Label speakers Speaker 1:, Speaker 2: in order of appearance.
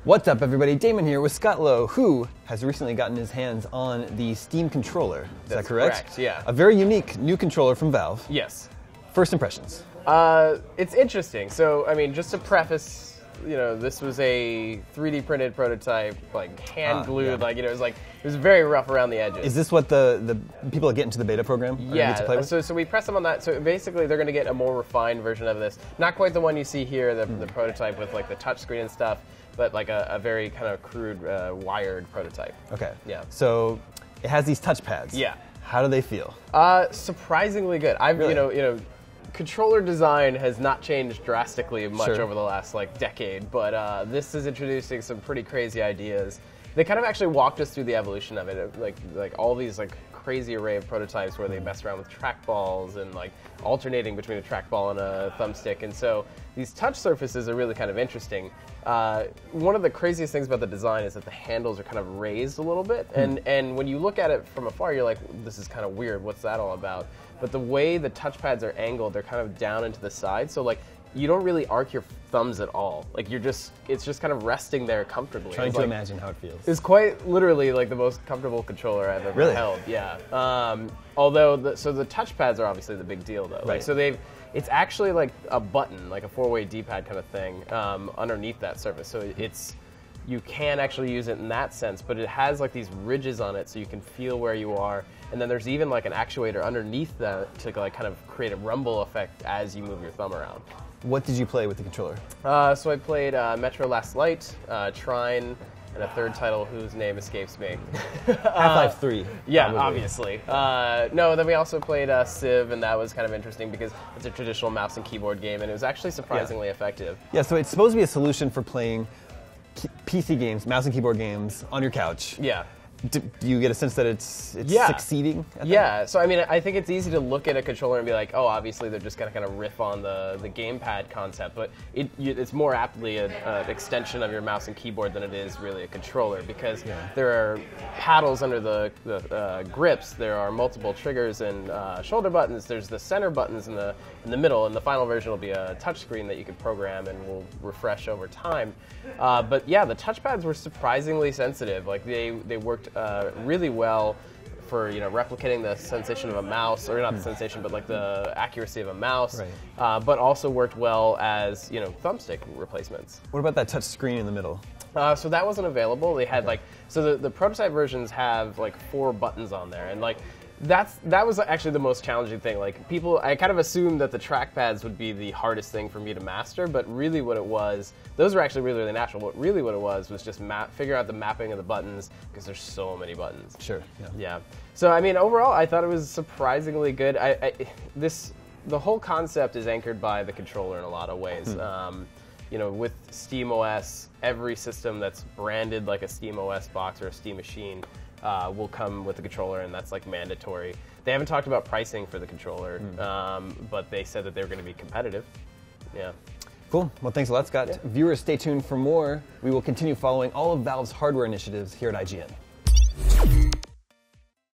Speaker 1: What's up, everybody? Damon here with Scott Lowe, who has recently gotten his hands on the Steam controller. Is that correct?
Speaker 2: Correct, yeah.
Speaker 1: A very unique new controller from Valve.
Speaker 2: Yes.
Speaker 1: First impressions.
Speaker 2: It's interesting. So, I mean, just to preface, this was a 3D printed prototype, like hand glued,
Speaker 1: yeah.
Speaker 2: it was very rough around the edges.
Speaker 1: Is this what the people that get into the beta program are
Speaker 2: yeah,
Speaker 1: get to play with?
Speaker 2: So we press them on that. So basically, they're going to get a more refined version of this. Not quite the one you see here, the prototype with like the touchscreen and stuff, but like a very kind of crude, wired prototype.
Speaker 1: Okay.
Speaker 2: Yeah.
Speaker 1: So it has these touch pads.
Speaker 2: Yeah.
Speaker 1: How do they feel?
Speaker 2: Surprisingly good.
Speaker 1: Really?
Speaker 2: Controller design has not changed drastically much
Speaker 1: Sure.
Speaker 2: over the last decade, but this is introducing some pretty crazy ideas. They kind of actually walked us through the evolution of it, like all these crazy array of prototypes where they messed around with trackballs and alternating between a trackball and a thumbstick, and so these touch surfaces are really kind of interesting. One of the craziest things about the design is that the handles are kind of raised a little bit, and when you look at it from afar, you're like, this is kind of weird. What's that all about? But the way the touchpads are angled, they're kind of down into the side, so you don't really arc your thumbs at all. It's just kind of resting there comfortably.
Speaker 1: Trying to imagine how it feels.
Speaker 2: It's quite literally the most comfortable controller I've ever
Speaker 1: Really?
Speaker 2: held. Yeah. Although the touchpads are obviously the big deal though.
Speaker 1: Right.
Speaker 2: It's actually like a button, like a 4-way D-pad kind of thing, underneath that surface. So you can actually use it in that sense, but it has these ridges on it so you can feel where you are. And then there's even an actuator underneath that to kind of create a rumble effect as you move your thumb around.
Speaker 1: What did you play with the controller?
Speaker 2: So I played Metro Last Light, Trine, and a third title whose name escapes me.
Speaker 1: Half-Life 3.
Speaker 2: Yeah,
Speaker 1: probably.
Speaker 2: obviously. No, then we also played Civ, and that was kind of interesting because it's a traditional mouse and keyboard game, and it was actually surprisingly effective.
Speaker 1: Yeah, so it's supposed to be a solution for playing PC games, mouse and keyboard games, on your couch.
Speaker 2: Yeah.
Speaker 1: Do you get a sense that it's succeeding at that?
Speaker 2: Yeah, so I mean, I think it's easy to look at a controller and be like, oh, obviously they're just going to kind of riff on the gamepad concept, but it's more aptly an extension of your mouse and keyboard than it is really a controller, because there are paddles under the grips, there are multiple triggers and shoulder buttons, there's the center buttons in the middle, and the final version will be a touchscreen that you can program and will refresh over time. But yeah, the touchpads were surprisingly sensitive. They worked really well for replicating the sensation of a mouse, or not the sensation, but the accuracy of a mouse.
Speaker 1: Right.
Speaker 2: But also worked well as thumbstick replacements.
Speaker 1: What about that touch screen in the middle?
Speaker 2: So that wasn't available. They had the prototype versions have 4 buttons on there, and that was actually the most challenging thing. I kind of assumed that the trackpads would be the hardest thing for me to master, but really what it was, those were actually really, really natural. But really what it was just figure out the mapping of the buttons, because there's so many buttons.
Speaker 1: Sure.
Speaker 2: Yeah. So I mean, overall, I thought it was surprisingly good. The whole concept is anchored by the controller in a lot of ways. With SteamOS, every system that's branded like a SteamOS box or a Steam machine will come with the controller, and that's mandatory. They haven't talked about pricing for the controller, but they said that they were going to be competitive. Yeah.
Speaker 1: Cool. Well, thanks a lot, Scott.
Speaker 2: Yeah.
Speaker 1: Viewers, stay tuned for more. We will continue following all of Valve's hardware initiatives here at IGN.